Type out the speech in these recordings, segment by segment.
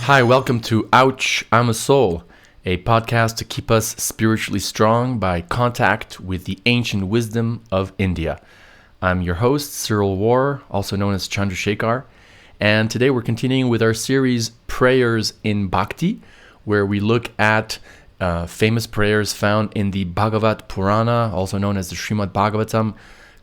Hi, welcome to Ouch, I'm a Soul, a podcast to keep us spiritually strong by contact with the ancient wisdom of India. I'm your host, Cyril War, also known as Chandrasekhar, and today we're continuing with our series Prayers in Bhakti, where we look at famous prayers found in the Bhagavata-Purana, also known as the Srimad Bhagavatam,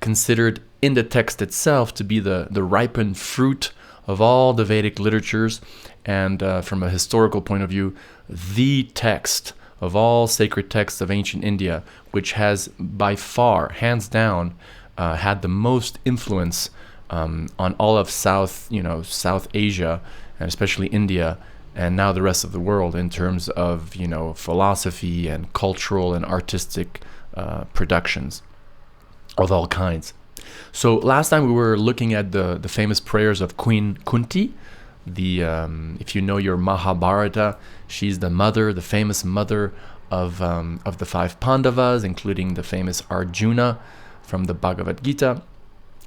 considered in the text itself to be the ripened fruit of all the Vedic literatures, and from a historical point of view, the text of all sacred texts of ancient India, which has by far, hands down, had the most influence on all of South Asia, and especially India, and now the rest of the world in terms of, philosophy and cultural and artistic productions of all kinds. So last time we were looking at the famous prayers of Queen Kunti. If you know your Mahabharata, she's the famous mother of the five Pandavas, including the famous Arjuna from the Bhagavad Gita,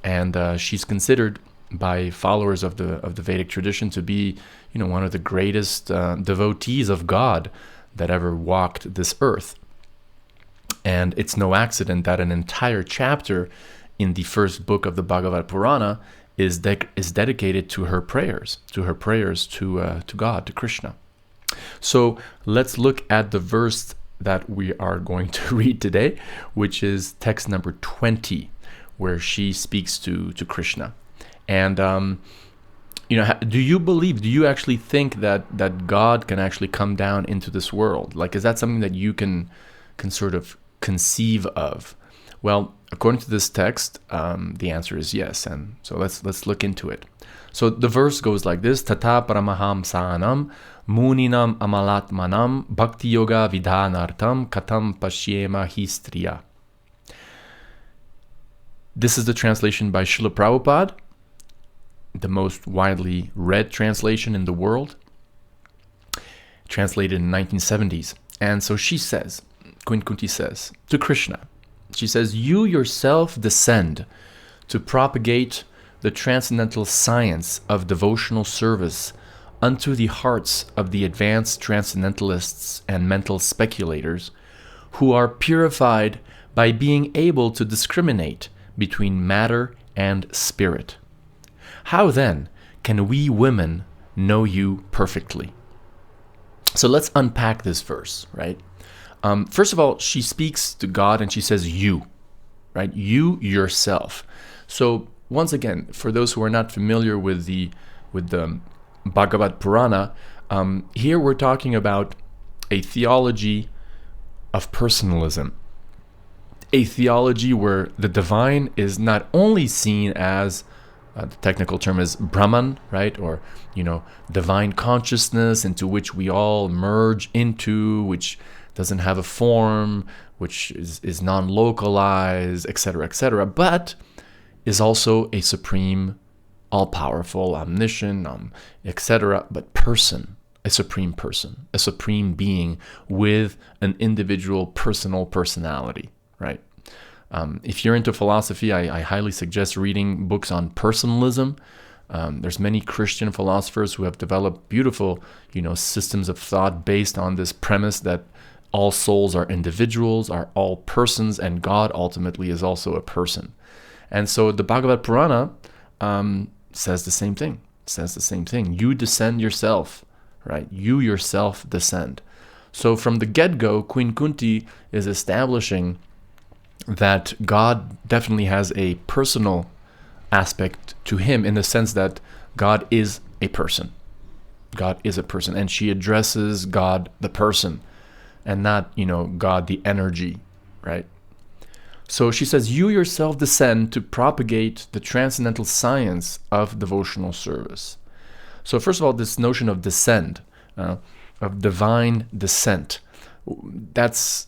and she's considered by followers of the Vedic tradition to be, one of the greatest devotees of God that ever walked this earth. And it's no accident that an entire chapter in the first book of the Bhagavata-Purana is dedicated to her prayers to God, to Krishna. So let's look at the verse that we are going to read today, which is text number 20, where she speaks to Krishna. And do you actually think that God can actually come down into this world? Like, is that something that you can sort of conceive of? Well, according to this text, the answer is yes, and so let's look into it. So the verse goes like this: Tata paramaham sanam muninam amalatmanam bhakti yoga vidhanartam katam pashyema histriya. This is the translation by Srila Prabhupada, the most widely read translation in the world, translated in the 1970s. And so she says, Queen Kunti says to Krishna, she says, "You yourself descend to propagate the transcendental science of devotional service unto the hearts of the advanced transcendentalists and mental speculators, who are purified by being able to discriminate between matter and spirit. How then can we women know you perfectly?" So let's unpack this verse, right? First of all, she speaks to God and she says you, right? You yourself. So once again, for those who are not familiar with the Bhagavata-Purana, here we're talking about a theology of personalism, a theology where the divine is not only seen as the technical term is Brahman, right? Or, divine consciousness into which we all merge into, which doesn't have a form, which is non-localized, etc., but is also a supreme, all-powerful, omniscient, etc., but person, a supreme being with an individual personal personality, right? If you're into philosophy, I highly suggest reading books on personalism. There's many Christian philosophers who have developed beautiful, systems of thought based on this premise that all souls are individuals, are all persons, and God ultimately is also a person. And so the Bhagavata-Purana says the same thing. You descend yourself, right? You yourself descend. So from the get-go, Queen Kunti is establishing that God definitely has a personal aspect to him, in the sense that God is a person. God is a person, and she addresses God the person, and not, God the energy, right? So she says, you yourself descend to propagate the transcendental science of devotional service. So first of all, this notion of descend, of divine descent, that's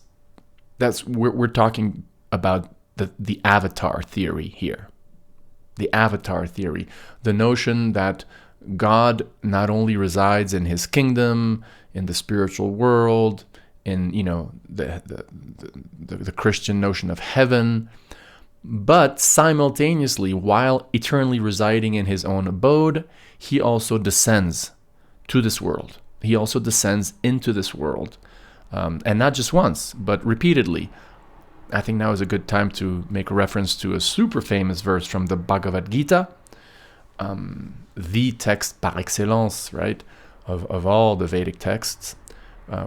we're talking about the avatar theory here. The avatar theory, the notion that God not only resides in his kingdom, in the spiritual world, in the Christian notion of heaven, but simultaneously, while eternally residing in his own abode, he also descends to this world. He also descends into this world, and not just once, but repeatedly. I think now is a good time to make a reference to a super famous verse from the Bhagavad-Gita, the text par excellence, right, of all the Vedic texts,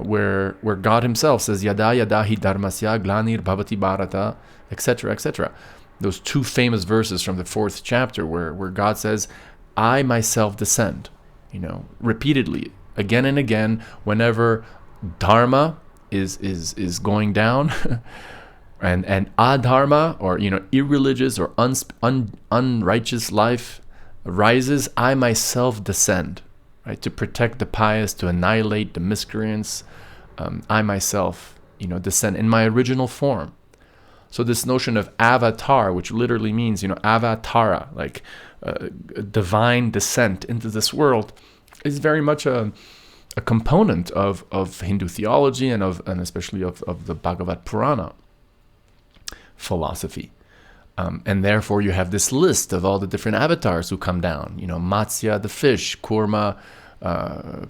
where God himself says, Yada yada hi dharmasya glanir bhavati bharata, etc., etc. Those two famous verses from the 4th chapter where God says, I myself descend, repeatedly, again and again, whenever dharma is going down, and adharma, or irreligious or unrighteous life rises, I myself descend, right, to protect the pious, to annihilate the miscreants. I myself, descend in my original form. So this notion of avatar, which literally means, avatara, like divine descent into this world, is very much a component of Hindu theology and especially of the Bhagavata-Purana philosophy. And therefore you have this list of all the different avatars who come down. Matsya the fish, Kurma the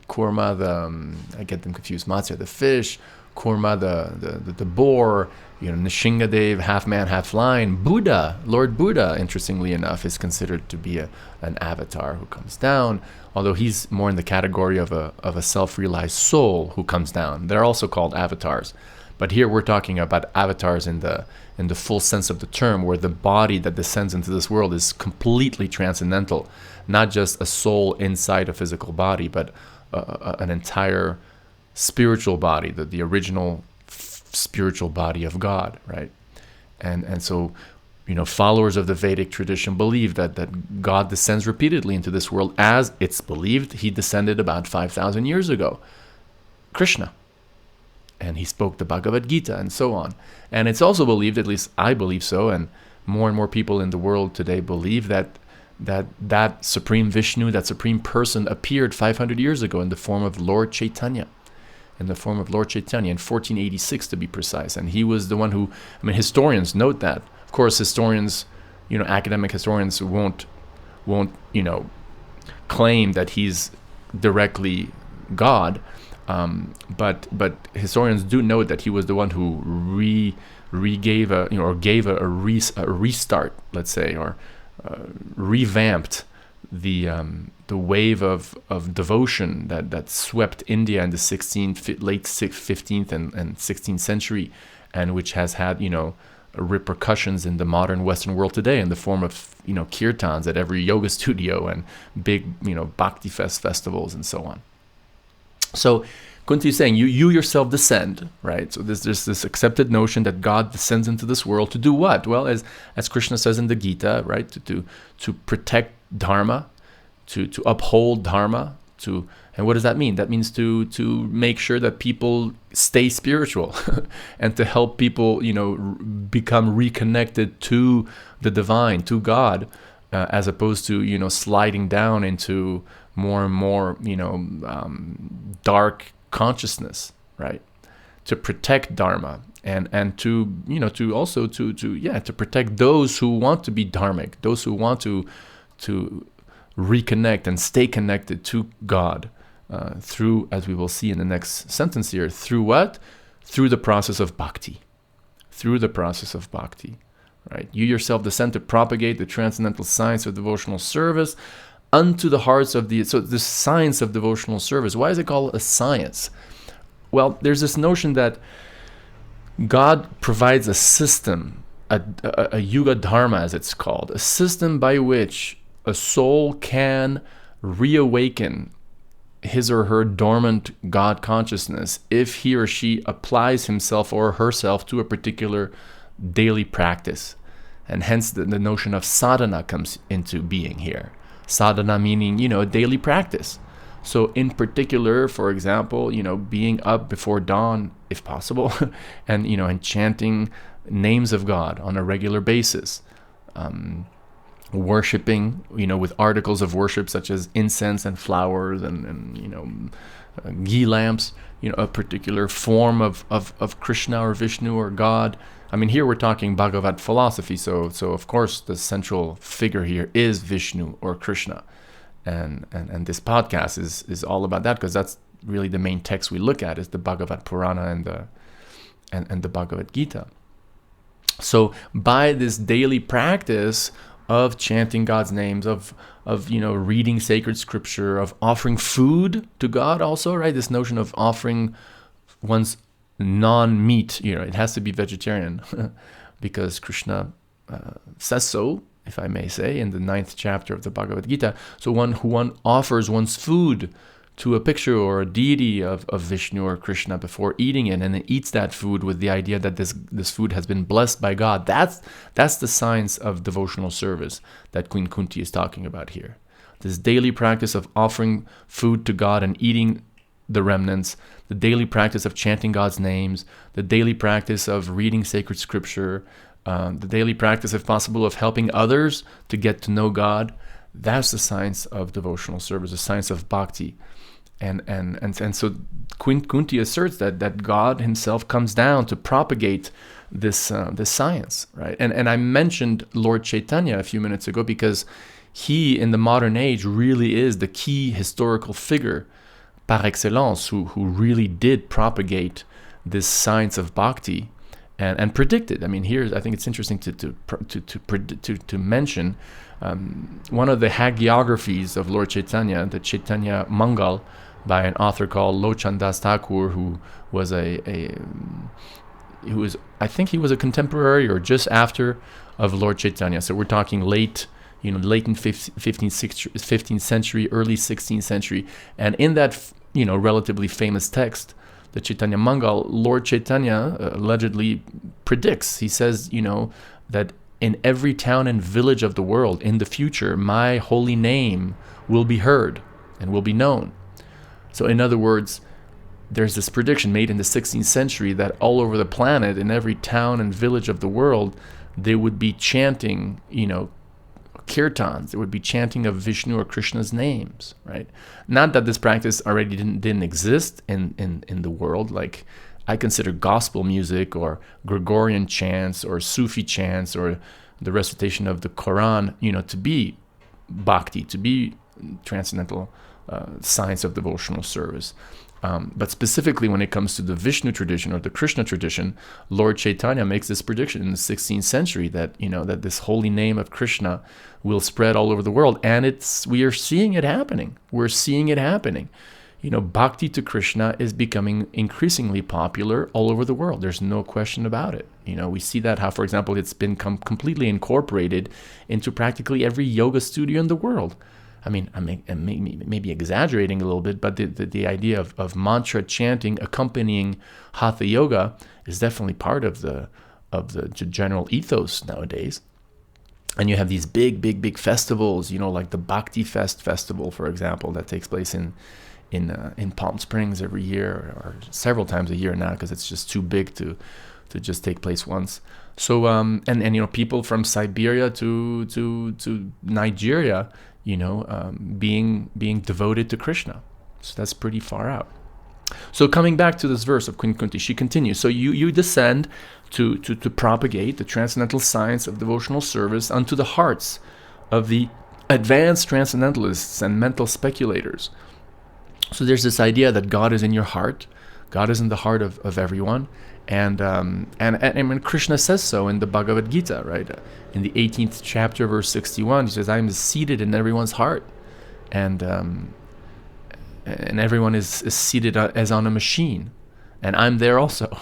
I get them confused. Matsya the fish, Kurma the boar, Nishingadev, half man, half lion. Buddha, Lord Buddha, interestingly enough, is considered to be an avatar who comes down, although he's more in the category of a self-realized soul who comes down. They're also called avatars. But here we're talking about avatars in the full sense of the term, where the body that descends into this world is completely transcendental, not just a soul inside a physical body, but an entire spiritual body, the original spiritual body of God, right? And so, followers of the Vedic tradition believe that God descends repeatedly into this world, as it's believed he descended about 5,000 years ago, Krishna. And he spoke the Bhagavad Gita and so on. And it's also believed, at least I believe so, and more people in the world today believe that Supreme Vishnu, that Supreme Person, appeared 500 years ago in the form of Lord Chaitanya. In 1486 to be precise. And he was the one who, historians note that. Of course, historians, academic historians won't claim that he's directly God. But historians do note that he was the one who gave a restart, let's say, or revamped the wave of devotion that swept India in the late 15th and 16th century, and which has had repercussions in the modern Western world today in the form of kirtans at every yoga studio and big bhakti festivals and so on. So Kunti is saying you yourself descend, right? So there's this accepted notion that God descends into this world to do what? Well, as Krishna says in the Gita, right? To protect dharma, to uphold dharma, and what does that mean? That means to make sure that people stay spiritual and to help people become reconnected to the divine, to God, as opposed to sliding down into more and more dark consciousness, right? To protect dharma and to also to protect those who want to be dharmic, those who want to reconnect and stay connected to God through, as we will see in the next sentence here, through what? Through the process of bhakti. Through the process of bhakti, right? You yourself descend to propagate the transcendental science of devotional service unto the hearts of the science of devotional service. Why is it called a science? Well, there's this notion that God provides a system, a yuga dharma as it's called, a system by which a soul can reawaken his or her dormant God consciousness if he or she applies himself or herself to a particular daily practice. And hence the notion of sadhana comes into being here. Sadhana meaning, a daily practice. So in particular, for example, being up before dawn, if possible, and chanting names of God on a regular basis. Worshipping, with articles of worship such as incense and flowers and ghee lamps, a particular form of Krishna or Vishnu or God. Here we're talking Bhagavat philosophy, so of course the central figure here is Vishnu or Krishna. And this podcast is all about that, because that's really the main text we look at, is the Bhagavata-Purana and the Bhagavad Gita. So by this daily practice of chanting God's names, of reading sacred scripture, of offering food to God also, right? This notion of offering one's non-meat, it has to be vegetarian because Krishna says so, if I may say, in the 9th chapter of the Bhagavad Gita. So one offers one's food to a picture or a deity of Vishnu or Krishna before eating it, and then eats that food with the idea that this food has been blessed by God. That's the science of devotional service that Queen Kunti is talking about here. This daily practice of offering food to God and eating the remnants, the daily practice of chanting God's names, the daily practice of reading sacred scripture, the daily practice, if possible, of helping others to get to know God. That's the science of devotional service, the science of bhakti. And so Queen Kunti asserts that God himself comes down to propagate this science, right? And I mentioned Lord Chaitanya a few minutes ago because he, in the modern age, really is the key historical figure par excellence who really did propagate this science of bhakti and predict it. I mean, here I think it's interesting to mention one of the hagiographies of Lord Chaitanya, the Chaitanya Mangal, by an author called Lochan Das Thakur, who was I think he was a contemporary or just after of Lord Chaitanya. So we're talking late in 15th century, early 16th century. And in that, relatively famous text, the Chaitanya Mangal, Lord Chaitanya allegedly predicts, he says, that in every town and village of the world in the future, my holy name will be heard and will be known. So in other words, there's this prediction made in the 16th century that all over the planet, in every town and village of the world, they would be chanting, kirtans. They would be chanting of Vishnu or Krishna's names, right? Not that this practice already didn't exist in the world. Like, I consider gospel music or Gregorian chants or Sufi chants or the recitation of the Quran, to be bhakti, to be transcendental science of devotional service. But specifically when it comes to the Vishnu tradition or the Krishna tradition, Lord Chaitanya makes this prediction in the 16th century that that this holy name of Krishna will spread all over the world, and we are seeing it happening. We're seeing it happening. Bhakti to Krishna is becoming increasingly popular all over the world. There's no question about it. We see that how, for example, it's been completely incorporated into practically every yoga studio in the world. I mean, maybe exaggerating a little bit, but the idea of mantra chanting accompanying hatha yoga is definitely part of the general ethos nowadays. And you have these big festivals, like the Bhakti Festival, for example, that takes place in Palm Springs every year, or several times a year now, because it's just too big to just take place once. So and people from Siberia to Nigeria, being devoted to Krishna. So that's pretty far out. So coming back to this verse of Queen Kunti, she continues. So you descend to propagate the transcendental science of devotional service unto the hearts of the advanced transcendentalists and mental speculators. So there's this idea that God is in your heart. God is in the heart of everyone. And Krishna says so in the Bhagavad Gita, right? In the 18th chapter, verse 61, he says, I am seated in everyone's heart. And everyone is seated as on a machine. And I'm there also.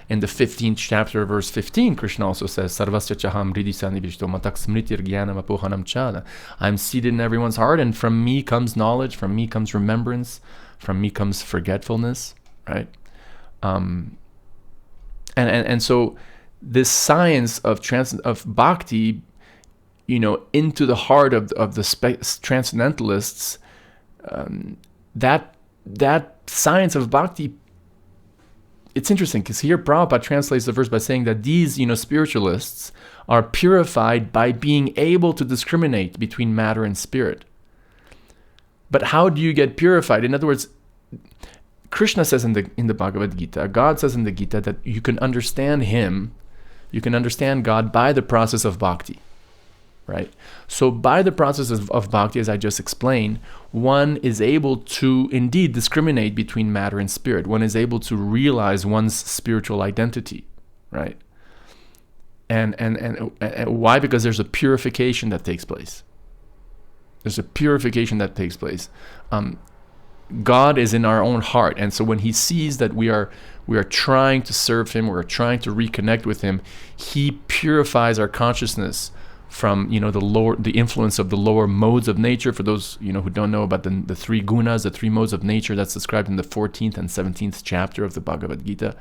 In the 15th chapter, verse 15, Krishna also says, Sarvasya chaham hridi sanivishto matak smritir jnanam apohanam chana. I'm seated in everyone's heart, and from me comes knowledge, from me comes remembrance, from me comes forgetfulness, right? And so this science of bhakti, into the heart of the transcendentalists, that science of bhakti, it's interesting because here Prabhupada translates the verse by saying that these, spiritualists are purified by being able to discriminate between matter and spirit. But how do you get purified? In other words, Krishna says in the Bhagavad Gita, God says in the Gita that you can understand Him, you can understand God by the process of bhakti. right? So by the process of bhakti, as I just explained, one is able to indeed discriminate between matter and spirit. One is able to realize one's spiritual identity, right? And why? Because there's a purification that takes place. There's a purification that takes place. God is in our own heart, and so when He sees that we are trying to serve Him, we're trying to reconnect with Him, He purifies our consciousness from the influence of the lower modes of nature. For those who don't know about the three gunas, the three modes of nature, that's described in the 14th and 17th chapter of the Bhagavad-Gita.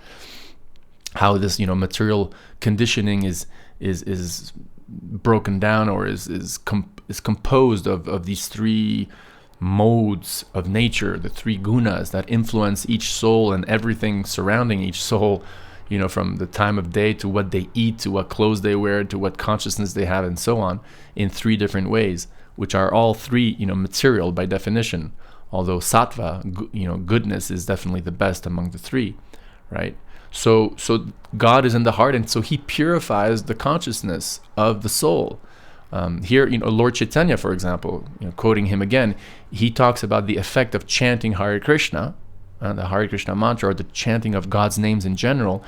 How this material conditioning is broken down, or is composed of these three modes of nature, the three gunas that influence each soul and everything surrounding each soul, from the time of day to what they eat, to what clothes they wear, to what consciousness they have, and so on, in three different ways, which are all three material by definition, although sattva, goodness, is definitely the best among the three, right? So God is in the heart, and so He purifies the consciousness of the soul. Here, Lord Chaitanya, for example, quoting him again, he talks about the effect of chanting Hare Krishna, the Hare Krishna mantra, or the chanting of God's names in general,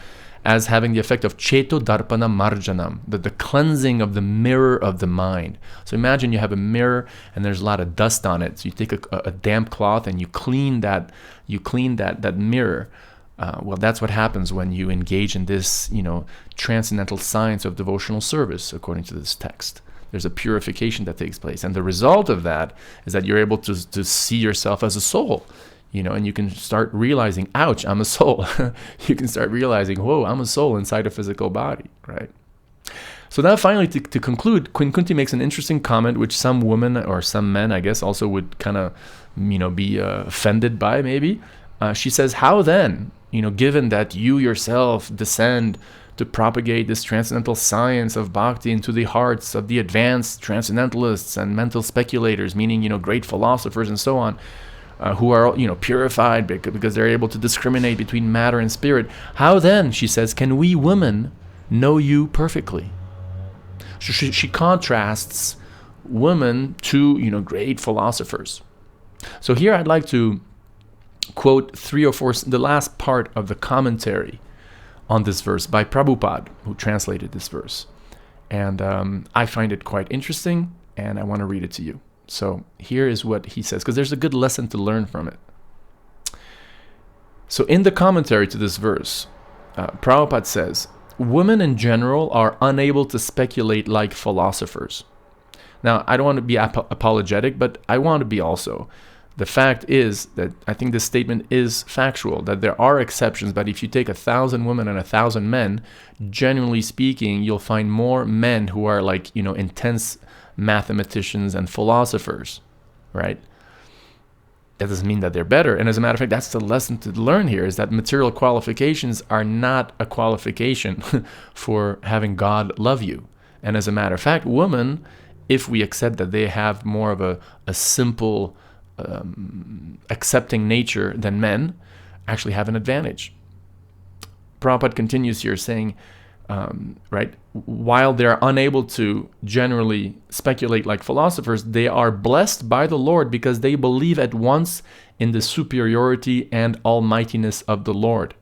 as having the effect of Cheto Darpana Marjanam, the cleansing of the mirror of the mind. So imagine you have a mirror and there's a lot of dust on it. So you take a damp cloth and you clean that mirror. Well, that's what happens when you engage in this, transcendental science of devotional service, according to this text. There's a purification that takes place, and the result of that is that you're able to see yourself as a soul, and you can start realizing, ouch, I'm a soul. You can start realizing, whoa, I'm a soul inside a physical body, right? So now finally, to conclude, Queen Kunti makes an interesting comment, which some women or some men, I guess, also would kind of, be offended by, maybe. She says, how then, given that you yourself descend to propagate this transcendental science of bhakti into the hearts of the advanced transcendentalists and mental speculators, meaning, great philosophers and so on, who are, purified because they're able to discriminate between matter and spirit, how then, she says, can we women know you perfectly? She contrasts women to, great philosophers. So here I'd like to quote 3 or 4, the last part of the commentary on this verse by Prabhupada, who translated this verse. And I find it quite interesting, and I want to read it to you. So here is what he says, because there's a good lesson to learn from it. So in the commentary to this verse, Prabhupada says, women in general are unable to speculate like philosophers. Now, I don't want to be apologetic, but I want to be also. The fact is that I think this statement is factual, that there are exceptions, but if you take 1,000 women and 1,000 men, generally speaking, you'll find more men who are intense mathematicians and philosophers, right? That doesn't mean that they're better. And as a matter of fact, that's the lesson to learn here, is that material qualifications are not a qualification for having God love you. And as a matter of fact, women, if we accept that they have more of a simple accepting nature than men, actually have an advantage. Prabhupada continues here saying, right, while they're unable to generally speculate like philosophers, they are blessed by the Lord because they believe at once in the superiority and almightiness of the Lord,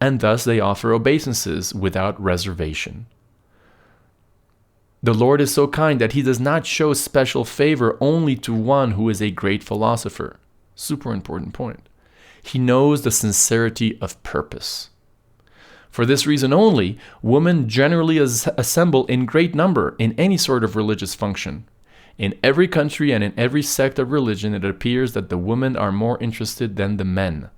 and thus they offer obeisances without reservation. The Lord is so kind that He does not show special favor only to one who is a great philosopher. Super important point. He knows the sincerity of purpose. For this reason only, women generally assemble in great number in any sort of religious function. In every country and in every sect of religion, it appears that the women are more interested than the men.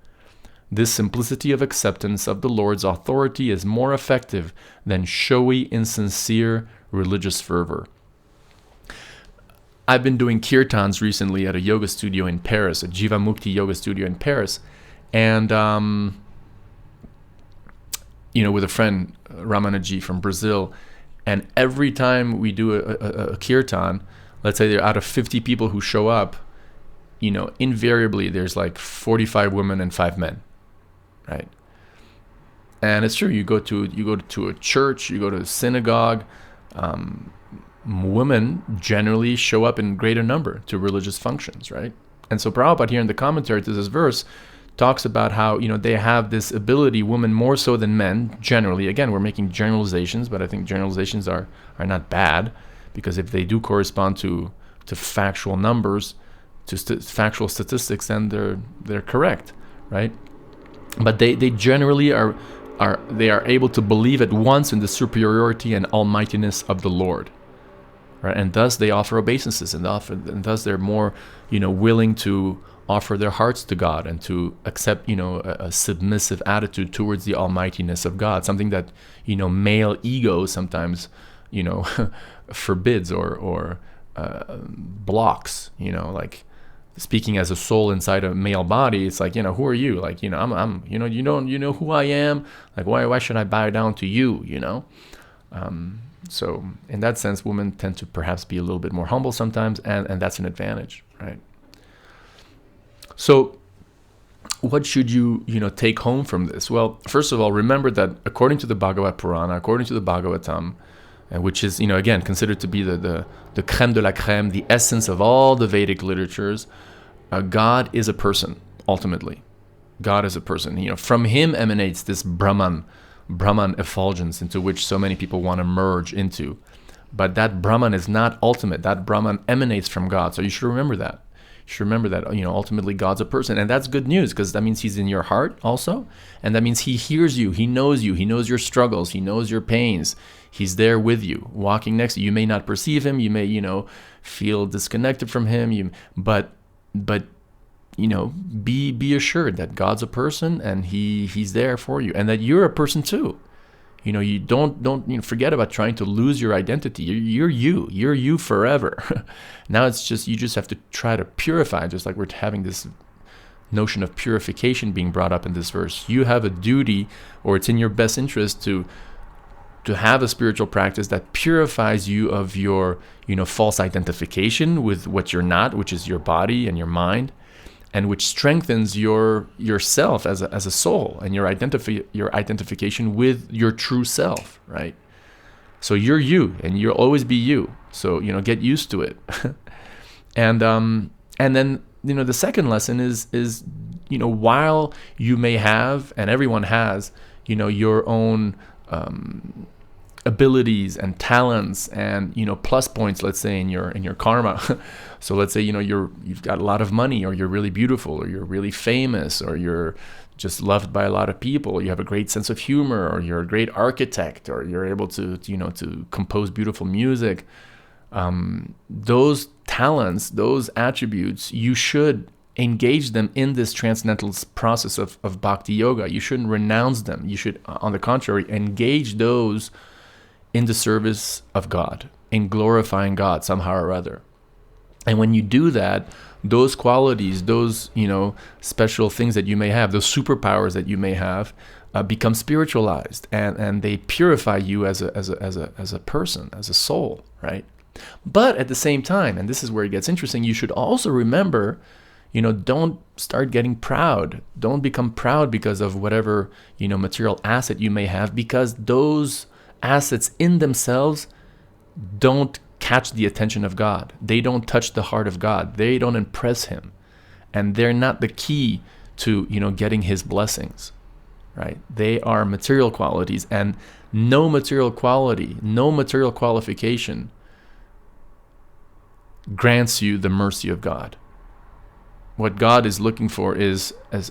This simplicity of acceptance of the Lord's authority is more effective than showy, insincere religious fervor. I've been doing kirtans recently at a yoga studio in Paris, a Jivamukti yoga studio in Paris, and with a friend, Ramanaji from Brazil, and every time we do a kirtan, let's say there out of 50 people who show up, invariably there's like 45 women and 5 men, right? And it's true. You go to a church, you go to a synagogue, women generally show up in greater number to religious functions, right? And so Prabhupada here in the commentary to this verse talks about how, they have this ability, women more so than men, generally. Again, we're making generalizations, but I think generalizations are not bad, because if they do correspond to factual numbers, to factual statistics, then they're correct, right? But they generally are able to believe at once in the superiority and almightiness of the Lord, right? And thus they offer obeisances, and thus they're more, willing to offer their hearts to God and to accept, a submissive attitude towards the almightiness of God, something that, male ego sometimes, forbids or blocks, like speaking as a soul inside a male body. It's like, who are you? Like, I'm, you know who I am. Like, why should I bow down to you? So in that sense, women tend to perhaps be a little bit more humble sometimes, and that's an advantage, right? So what should you, take home from this? Well, first of all, remember that according to the Bhagavata-Purana, according to the Bhagavatam, which is, again, considered to be the crème de la crème, the essence of all the Vedic literatures, God is a person, ultimately. God is a person. From him emanates this Brahman effulgence into which so many people want to merge into. But that Brahman is not ultimate. That Brahman emanates from God. So you should remember that. You should remember that, ultimately God's a person. And that's good news, because that means he's in your heart also. And that means he hears you. He knows your struggles. He knows your pains. He's there with you, walking next to you. You may not perceive him. You may, feel disconnected from him. But be assured that God's a person, and he's there for you, and that you're a person too. You don't forget about trying to lose your identity. You're you forever. Now it's just, you just have to try to purify, just like we're having this notion of purification being brought up in this verse. You have a duty, or it's in your best interest to have a spiritual practice that purifies you of your, false identification with what you're not, which is your body and your mind, and which strengthens yourself as a soul, and your identification with your true self, right? So you're you, and you'll always be you. So get used to it. And then the second lesson is while you may have, and everyone has, your own abilities and talents and plus points, let's say in your karma. So let's say you've got a lot of money, or you're really beautiful, or you're really famous, or you're just loved by a lot of people, you have a great sense of humor, or you're a great architect, or you're able to compose beautiful music. Those talents, those attributes, you should engage them in this transcendental process of bhakti yoga. You shouldn't renounce them. You should, on the contrary, engage those in the service of God, in glorifying God somehow or other. And when you do that, those qualities, those special things that you may have, those superpowers that you may have, become spiritualized, and they purify you as a person, as a soul, right? But at the same time, and this is where it gets interesting, you should also remember, don't start getting proud. Don't become proud because of whatever material asset you may have, because those assets in themselves don't catch the attention of God. They don't touch the heart of God. They don't impress him. And they're not the key to, getting his blessings, right? They are material qualities, and no material quality, no material qualification grants you the mercy of God. What God is looking for is, as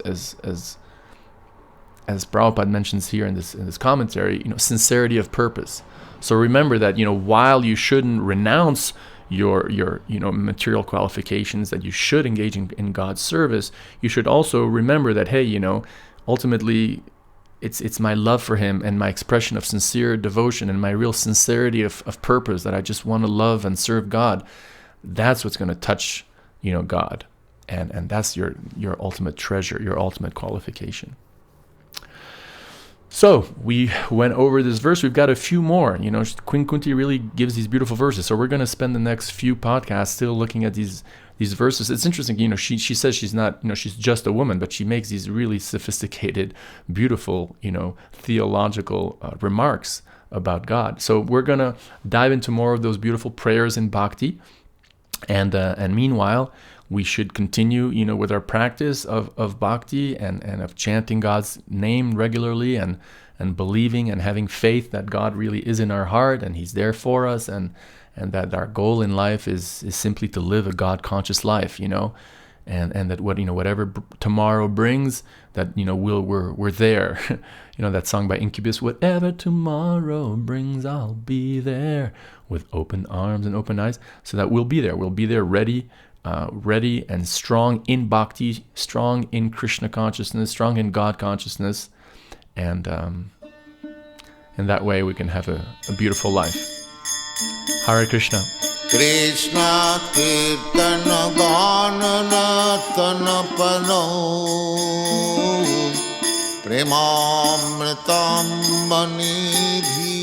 Prabhupada mentions here in this commentary, sincerity of purpose. So remember that, while you shouldn't renounce your material qualifications, that you should engage in God's service, you should also remember that, hey, ultimately it's my love for him and my expression of sincere devotion and my real sincerity of purpose, that I just want to love and serve God. That's what's going to touch, God. And that's your ultimate treasure, your ultimate qualification. So we went over this verse. We've got a few more. Queen Kunti really gives these beautiful verses. So we're going to spend the next few podcasts still looking at these verses. It's interesting. She says she's not, she's just a woman, but she makes these really sophisticated, beautiful, theological remarks about God. So we're gonna dive into more of those beautiful prayers in bhakti, and meanwhile, we should continue, with our practice of bhakti and of chanting God's name regularly, and believing and having faith that God really is in our heart and He's there for us, and that our goal in life is simply to live a God conscious life, and that whatever tomorrow brings, that we're there. That song by Incubus, whatever tomorrow brings, I'll be there with open arms and open eyes. So that we'll be there ready and strong in bhakti, strong in Krishna consciousness, strong in God consciousness, and in that way we can have a beautiful life. Hare Krishna. Krishna Kirtana Gana Natana Pano Premamritam Manidhi